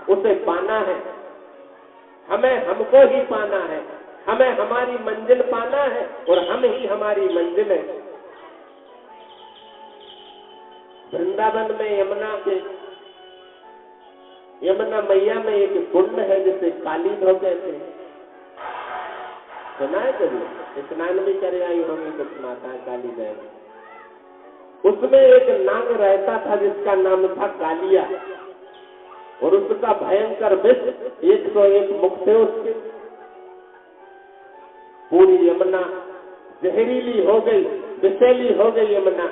उसे पाना है, हमें हमको ही पाना है, हमें हमारी मंजिल पाना है और हम ही हमारी मंजिल है। वृंदावन में यमुना मैया में एक कुंड है जिसे काली धो कहते हैं, सुना है कभी? स्नान भी कर आई होंगी कुछ माताएं काली बहन। उसमें एक नाग रहता था जिसका नाम था कालिया, और उसका भयंकर विष 101 मुख थे उसके। पूरी यमुना जहरीली हो गई, विषैली हो गई यमुना।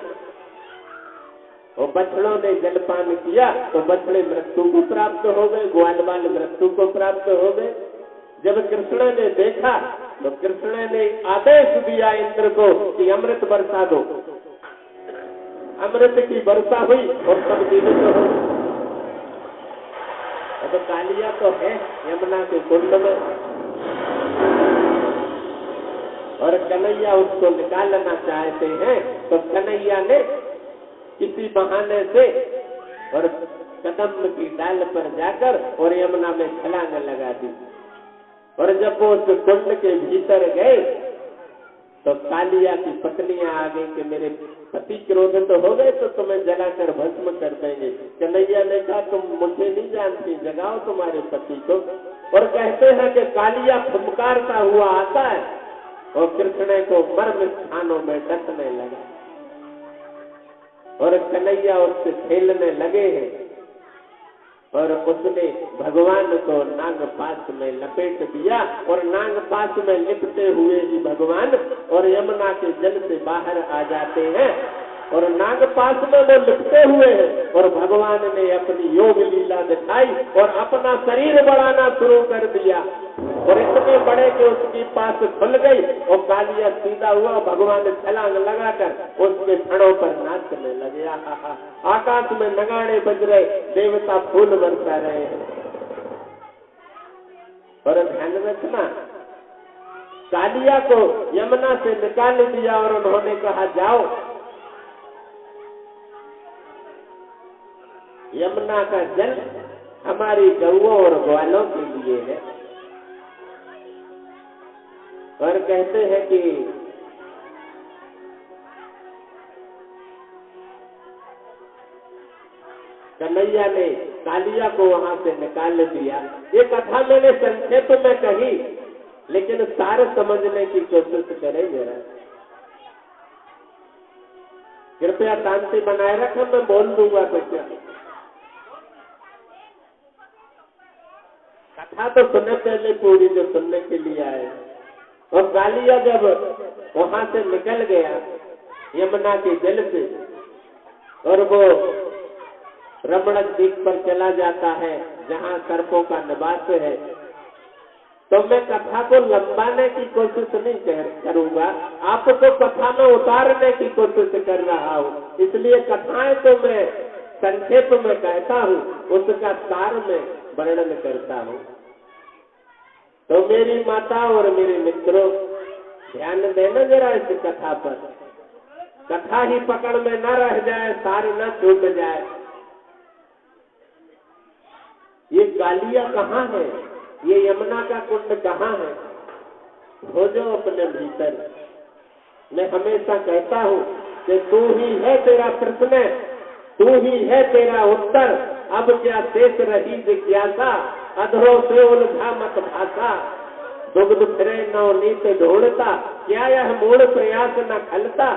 और बछड़ों ने जलपान किया तो बछड़े मृत्यु को प्राप्त हो गए, ग्वाल बाल मृत्यु को प्राप्त हो गए। जब कृष्ण ने देखा तो कृष्ण ने आदेश दिया इंद्र को कि अमृत बरसा दो। अमृत की वर्षा हुई और सब जीवित हो। अब कालिया तो है यमुना के कुंड में, और कन्हैया उसको निकालना चाहते हैं। तो कन्हैया ने किसी बहाने से और कदम की डाल पर जाकर और यमुना में छलांग लगा दी। और जब वो उस कुंड के भीतर गए तो कालिया की पत्नियां आ गई कि मेरे पति क्रोधित हो गए तो तुम्हें जलाकर भस्म कर देंगे। कन्हैया ने कहा तुम मुझे नहीं जानती, जगाओ तुम्हारे पति को। और कहते हैं कि कालिया फुमकारता हुआ आता है और कृष्ण को मर्म स्थानों में डसने लगा, और कन्हैया उससे खेलने लगे हैं। और उसने भगवान को नागपाश में लपेट दिया, और नागपाश में लिपटे हुए ही भगवान और यमुना के जल से बाहर आ जाते हैं। और नागपाश में वो लिपटे हुए हैं और भगवान ने अपनी योग लीला दिखाई और अपना शरीर बढ़ाना शुरू कर दिया, और इतने बड़े कि उसकी पास खुल गई और कालिया सीधा हुआ। भगवान छलांग लगाकर उसके छड़ों पर नाचने लगे। आकाश में नगाड़े बज रहे, देवता फूल बरसा रहे हैं। और ध्यान रखना, कालिया को यमुना से निकाल दिया और उन्होंने कहा जाओ, यमुना का जल हमारी गौओं और ग्वालों के लिए है। और कहते हैं कि कन्हैया ने कालिया को वहां से निकाल दिया। ये कथा मैंने संक्षेप में कही, लेकिन सार समझने की कोशिश करें जरा। कृपया शांति बनाए रखें, मैं बोल दूंगा तो क्या। कथा तो सुनने पहले पूरी जो सुनने के लिए आए। और कालिया जब वहां से निकल गया यमुना के जल से, और वो रमणक द्वीप पर चला जाता है जहां सर्पों का निवास है, तो मैं कथा को लंबाने की कोशिश नहीं करूंगा, आपको कथा में उतारने की कोशिश कर रहा हूं। इसलिए कथाएं तो मैं संक्षेप में कहता हूं, उसका सार में वर्णन करता हूं। तो मेरी माता और मेरे मित्रों, ध्यान देना जरा इस कथा पर। कथा ही पकड़ में न रह जाए, सार न छूट जाए। ये कालिया कहाँ है, ये यमुना का कुंड कहाँ है? खोजो अपने भीतर। मैं हमेशा कहता हूँ कि तू ही है तेरा प्रश्न, तू ही है तेरा उत्तर। अब क्या शेष रही जिज्ञासा, अधरों से उलझा मत भाषा। दुग्ध फिरे नवनीत ढूंढता, क्या यह मूल प्रयास न खलता।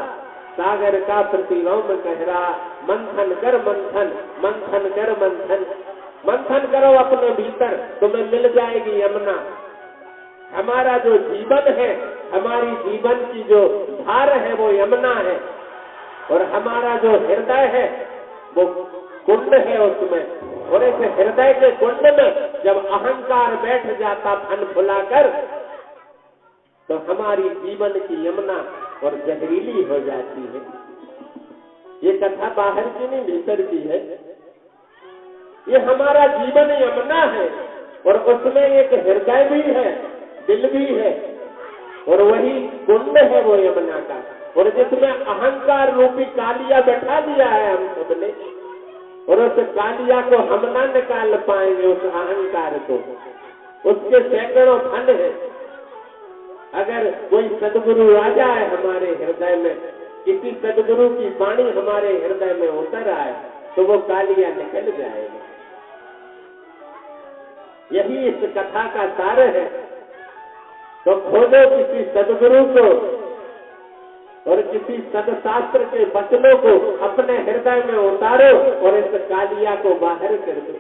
सागर का प्रतिलोम कह रहा, मंथन कर मंथन, मंथन कर मंथन। मंथन करो अपने भीतर, तुम्हें मिल जाएगी यमुना। हमारा जो जीवन है, हमारी जीवन की जो धार है वो यमुना है, और हमारा जो हृदय है वो कुंड है उसमें। और इस हृदय के कुंड में जब अहंकार बैठ जाता फन फुलाकर, तो हमारी जीवन की यमुना और जहरीली हो जाती है। ये कथा बाहर की नहीं, भीतर की है। ये हमारा जीवन यमुना है, और उसमें एक हृदय भी है, दिल भी है, और वही कुंड है वो यमुना का। और जिसमें अहंकार रूपी कालिया बैठा दिया है हम सबने, और उस कालिया को हम ना निकाल पाएंगे, उस अहंकार को। उसके सैकड़ों फल है। अगर कोई सदगुरु आ जाए हमारे हृदय में, किसी सदगुरु की वाणी हमारे हृदय में उतर आए, तो वो कालिया निकल जाएगा। यही इस कथा का सार है। तो खोजो किसी सदगुरु को और किसी सदशास्त्र के वचनों को अपने हृदय में उतारो और इस कालिया को बाहर कर दो,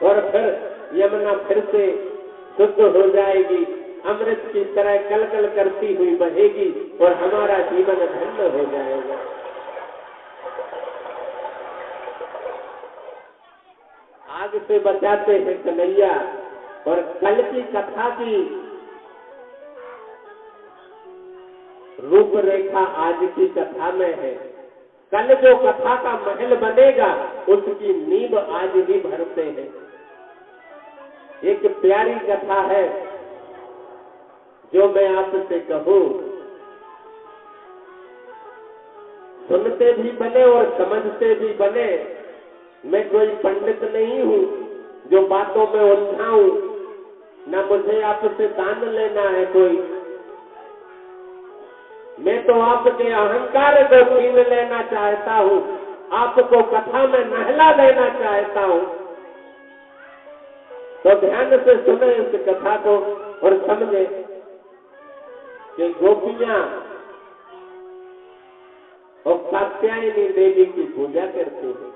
और फिर यमुना फिर से शुद्ध हो जाएगी, अमृत की तरह कलकल करती हुई बहेगी और हमारा जीवन धन्य हो जाएगा। आग से बचाते हैं कन्हैया, और कल की कथा की रूपरेखा आज की कथा में है। कल जो कथा का महल बनेगा उसकी नींव आज ही भरते हैं। एक प्यारी कथा है जो मैं आपसे कहूं, सुनते भी बने और समझते भी बने। मैं कोई पंडित नहीं हूं जो बातों में उलझाऊं, न मुझे आपसे दान लेना है कोई। मैं तो आपके अहंकार को छीन लेना चाहता हूं, आपको कथा में नहला देना चाहता हूं। तो ध्यान से सुने इस कथा को और समझे कि गोपियां और कात्यायनी देवी की पूजा करती हैं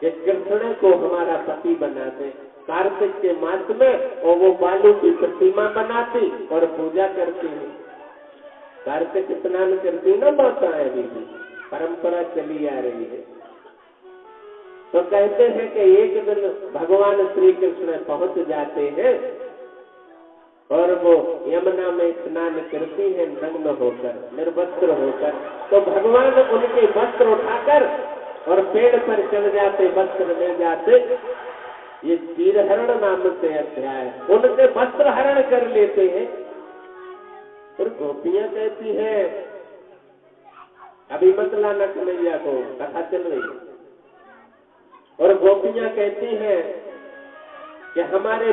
कि कृष्ण को हमारा पति बना दे। कार्तिक के मास में और वो बालू की प्रतिमा बनाती और पूजा करती है। कार्तिक स्नान करती ना माताएं, अभी भी परंपरा चली आ रही है। तो कहते हैं कि एक दिन भगवान श्री कृष्ण पहुंच जाते हैं और वो यमुना में स्नान करती है नग्न होकर, निर्वस्त्र होकर। तो भगवान उनके वस्त्र उठाकर और पेड़ पर चढ़ जाते, वस्त्र ले जाते। ये चीरहरण नाम से अध्याय, उनके वस्त्र हरण कर लेते हैं। फिर गोपियां कहती है, अभी मत लाना कन्हैया को, कथा चल रही है। और गोपियां कहती हैं कि हमारे